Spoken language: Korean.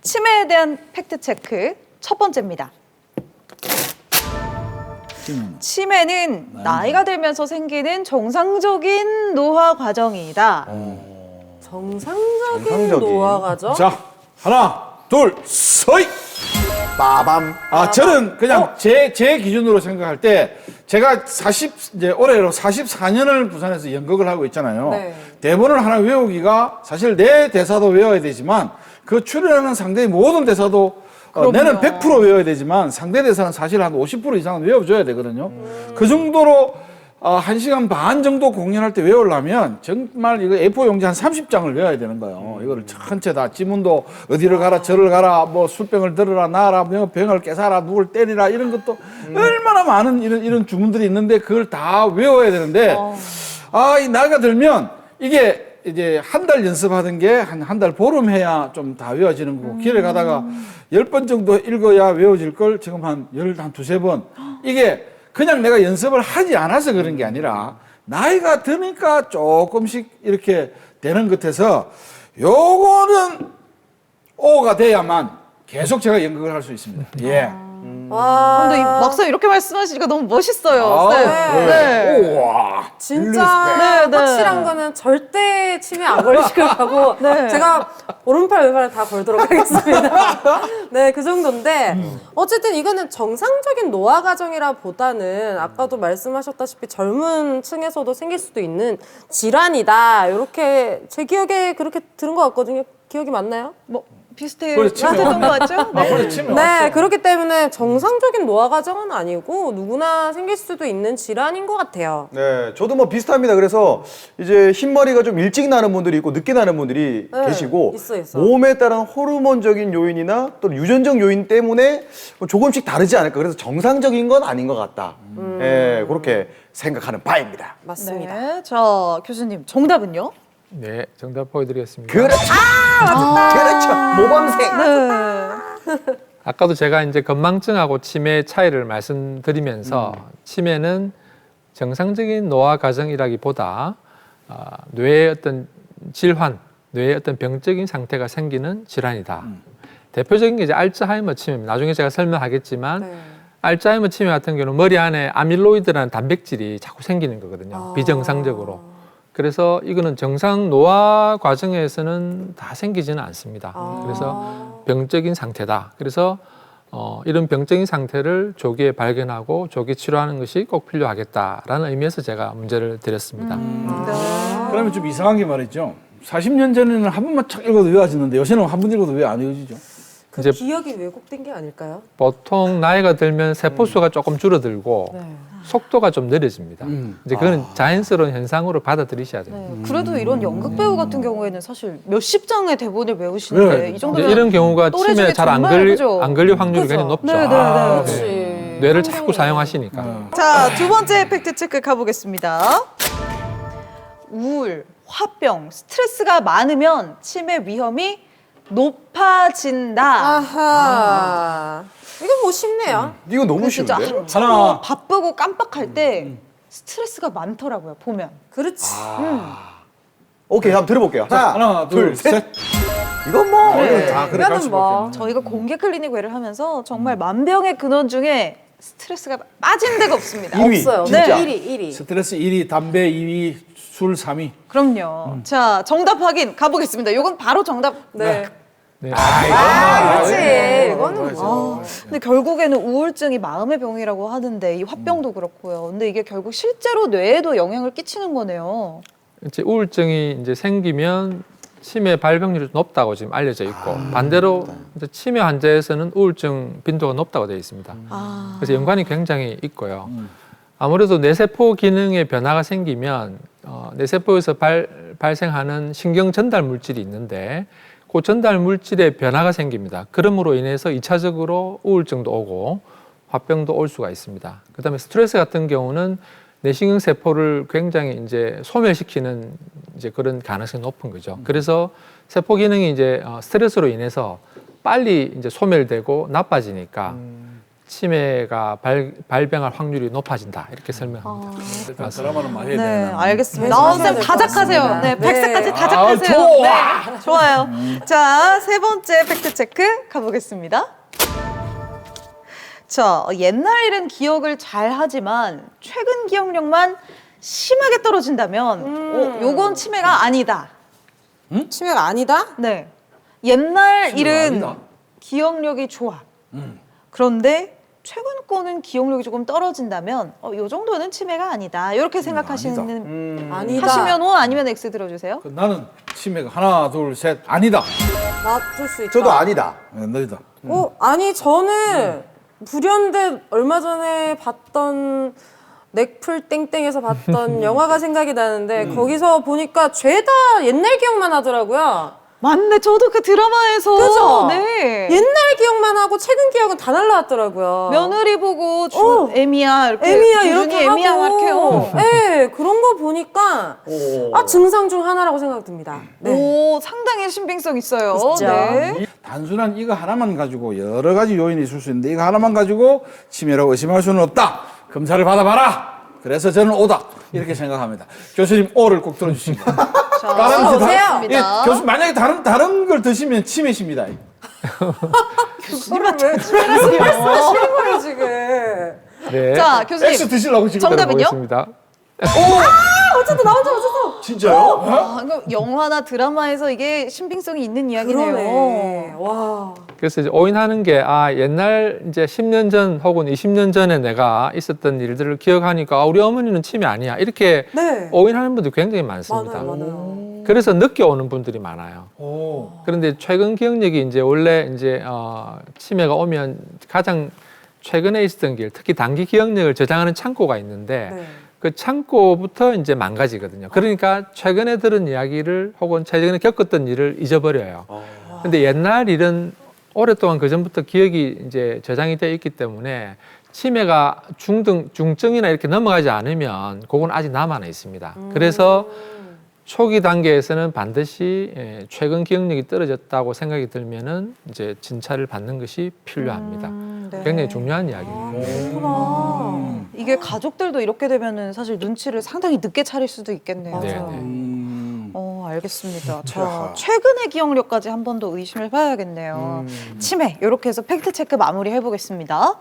치매에 대한 팩트체크 첫 번째입니다. 치매는 나이가 들면서 생기는 정상적인 노화 과정이다. 정상적인 노화 과정? 자, 하나, 둘, 서이! 빠밤. 저는 그냥 제 기준으로 생각할 때 제가 이제 올해로 44년을 부산에서 연극을 하고 있잖아요. 네. 대본을 하나 외우기가 사실 내 대사도 외워야 되지만 그 출연하는 상대의 모든 대사도 내는 100% 외워야 되지만 상대 대사는 사실 한 50% 이상은 외워줘야 되거든요. 그 정도로 1시간 반 정도 공연할 때 외우려면 정말 이거 A4 용지 한 30장을 외워야 되는 거예요. 이거를 전체 다 지문도 어디를 가라 저를 가라 뭐 술병을 들어라 놔라 병을 깨사라 누굴 때리라 이런 것도 얼마나 많은 이런 주문들이 있는데 그걸 다 외워야 되는데 이 나이가 들면 이게 이제 한 달 연습하던 게 한 달 보름 해야 좀 다 외워지는 거고 길에 가다가 10번 정도 읽어야 외워질 걸 지금 한 두세 번 이게 그냥 내가 연습을 하지 않아서 그런 게 아니라 나이가 드니까 조금씩 이렇게 되는 것 같아서 요거는 O가 돼야만 계속 제가 연극을 할 수 있습니다. 예. 근데 막상 이렇게 말씀하시니까 너무 멋있어요. 네. 우와. 진짜 네. 확실한 거는 절대 치매 안 걸리실 거고 제가 오른팔 왼팔 다 걸도록 하겠습니다. 네, 그 정도인데 어쨌든 이거는 정상적인 노화 과정이라 보다는 아까도 말씀하셨다시피 젊은 층에서도 생길 수도 있는 질환이다. 이렇게 제 기억에 그렇게 들은 것 같거든요. 기억이 맞나요? 뭐 비슷했던 것 같죠? 네, 그렇기 때문에 정상적인 노화 과정은 아니고 누구나 생길 수도 있는 질환인 것 같아요. 네, 저도 뭐 비슷합니다. 그래서 이제 흰머리가 좀 일찍 나는 분들이 있고 늦게 나는 분들이 계시고 있어. 몸에 따른 호르몬적인 요인이나 또 유전적 요인 때문에 뭐 조금씩 다르지 않을까. 그래서 정상적인 건 아닌 것 같다. 예, 그렇게 생각하는 바입니다. 맞습니다. 네. 자, 교수님 정답은요? 네, 정답 보여드리겠습니다. 그렇죠. 그렇죠. 모범생. 아까도 제가 이제 건망증하고 치매의 차이를 말씀드리면서 치매는 정상적인 노화 과정이라기보다 뇌의 어떤 질환, 뇌의 어떤 병적인 상태가 생기는 질환이다. 대표적인 게 이제 알츠하이머 치매입니다. 나중에 제가 설명하겠지만 알츠하이머 치매 같은 경우는 머리 안에 아밀로이드라는 단백질이 자꾸 생기는 거거든요. 비정상적으로. 그래서 이거는 정상 노화 과정에서는 다 생기지는 않습니다. 그래서 병적인 상태다. 그래서 이런 병적인 상태를 조기에 발견하고 조기 치료하는 것이 꼭 필요하겠다라는 의미에서 제가 문제를 드렸습니다. 그러면 좀 이상한 게 말이죠. 40년 전에는 한 번만 착 읽어도 외워지는데 요새는 한 번 읽어도 왜 안 외워지죠? 그 이제 기억이 왜곡된 게 아닐까요? 보통 나이가 들면 세포수가 조금 줄어들고 속도가 좀 느려집니다. 이제 그거는 자연스러운 현상으로 받아들이셔야 됩니다. 그래도 이런 연극 배우 같은 경우에는 사실 몇십 장의 대본을 외우시는데 이 정도면 이런 경우가 또래 치매에 중에 잘 안 정말 그죠? 걸릴 확률이 굉장히 높죠. 그렇지. 뇌를 자꾸 사용하시니까. 자, 두 번째 팩트 체크 가보겠습니다. 우울, 화병, 스트레스가 많으면 치매 위험이 높아진다. 아하. 이건 뭐 쉽네요. 이거 너무 진짜 쉬운데? 한참 바쁘고 깜빡할 때 스트레스가 많더라고요, 보면. 그렇지. 오케이, 한번 들어볼게요. 하나, 둘, 셋. 이건 뭐 다 그래 갈 이거는 수밖에 뭐. 없네. 저희가 공개 클리닉 외를 하면서 정말 만병의 근원 중에 스트레스가 빠진 데가 없습니다. 2위, 없어요. 진짜. 네. 1위. 스트레스 1위, 담배 2위, 술 3위. 그럼요. 자, 정답 확인 가보겠습니다. 이건 바로 정답. 네. 네. 그렇지. 이거는 뭐. 근데 결국에는 우울증이 마음의 병이라고 하는데 이 화병도 그렇고요. 근데 이게 결국 실제로 뇌에도 영향을 끼치는 거네요. 이제 우울증이 이제 생기면 치매 발병률이 높다고 지금 알려져 있고 반대로 이제 치매 환자에서는 우울증 빈도가 높다고 되어 있습니다. 그래서 연관이 굉장히 있고요. 아무래도 뇌세포 기능에 변화가 생기면 뇌세포에서 발생하는 신경 전달 물질이 있는데 그 전달 물질의 변화가 생깁니다. 그럼으로 인해서 2차적으로 우울증도 오고 화병도 올 수가 있습니다. 그다음에 스트레스 같은 경우는 뇌신경 세포를 굉장히 이제 소멸시키는 이제 그런 가능성이 높은 거죠. 그래서 세포 기능이 이제 스트레스로 인해서 빨리 이제 소멸되고 나빠지니까 치매가 발병할 확률이 높아진다 이렇게 설명합니다. 일단 드라마는 많이 해야 네, 되나? 알겠습니다. 네, 나온쌤 될 다작하세요. 것 네, 같습니다. 100세까지 네. 다작하세요. 좋아. 네, 좋아요. 자, 세 번째 팩트체크 가보겠습니다. 자, 옛날 일은 기억을 잘 하지만 최근 기억력만 심하게 떨어진다면 요건 치매가 아니다. 치매가 아니다? 네. 옛날 치매가 일은 아니다. 기억력이 좋아. 그런데 최근 거는 기억력이 조금 떨어진다면 요 정도는 치매가 아니다. 이렇게 생각하시는 아니다. 하시면 O 아니면 X 들어주세요. 그 나는 치매가 하나, 둘, 셋 아니다. 맞을 수 있다. 저도 아니다. 네, 너희다. 아니 저는 불현듯 얼마 전에 봤던 넥플 땡땡에서 봤던 영화가 생각이 나는데 거기서 보니까 죄다 옛날 기억만 하더라고요. 맞네. 저도 그 드라마에서 그죠? 네. 옛날 기억만 하고 최근 기억은 다 날라왔더라고요. 며느리 보고 애미야 이렇게 애미야 조준이 이렇게 애미야 막 이렇게 하고 네, 그런 거 보니까 증상 중 하나라고 생각됩니다. 네. 오, 상당히 신빙성 있어요. 있죠. 네. 단순한 이거 하나만 가지고 여러 가지 요인이 있을 수 있는데 이거 하나만 가지고 치매라고 의심할 수는 없다. 검사를 받아봐라. 그래서 저는 O다. 이렇게 생각합니다. 교수님 O를 꼭 들어주시기 바랍니다. 자, 다른 오세요. 예, 교수 만약에 다른 걸 드시면 치매십니다. 그거를 왜 말씀하시는 거예요 지금? 네. 자, 교수님. X 드시려고 지금 정답은요? 보겠습니다. 어쨌든 나오죠 어쨌든. 진짜요? 아, 이거 영화나 드라마에서 이게 신빙성이 있는 이야기네요. 그러네. 와. 그래서 이제 오인하는 게 옛날 이제 10년 전 혹은 20년 전에 내가 있었던 일들을 기억하니까 우리 어머니는 치매 아니야 이렇게 네. 오인하는 분들이 굉장히 많습니다. 맞아요. 그래서 늦게 오는 분들이 많아요. 오. 그런데 최근 기억력이 이제 원래 이제 치매가 오면 가장 최근에 있었던 길, 특히 단기 기억력을 저장하는 창고가 있는데 네. 그 창고부터 이제 망가지거든요. 그러니까 최근에 들은 이야기를 혹은 최근에 겪었던 일을 잊어버려요. 근데 옛날 일은 오랫동안 그 전부터 기억이 이제 저장이 되어 있기 때문에 치매가 중증이나 이렇게 넘어가지 않으면 그건 아직 남아 있습니다. 그래서 초기 단계에서는 반드시 최근 기억력이 떨어졌다고 생각이 들면은 이제 진찰을 받는 것이 필요합니다. 네. 굉장히 중요한 이야기입니다. 그렇구나. 이게 가족들도 이렇게 되면은 사실 눈치를 상당히 늦게 차릴 수도 있겠네요. 네, 맞아요. 네. 알겠습니다. 자, 최근의 기억력까지 한 번 더 의심을 해봐야겠네요. 치매, 이렇게 해서 팩트 체크 마무리 해보겠습니다.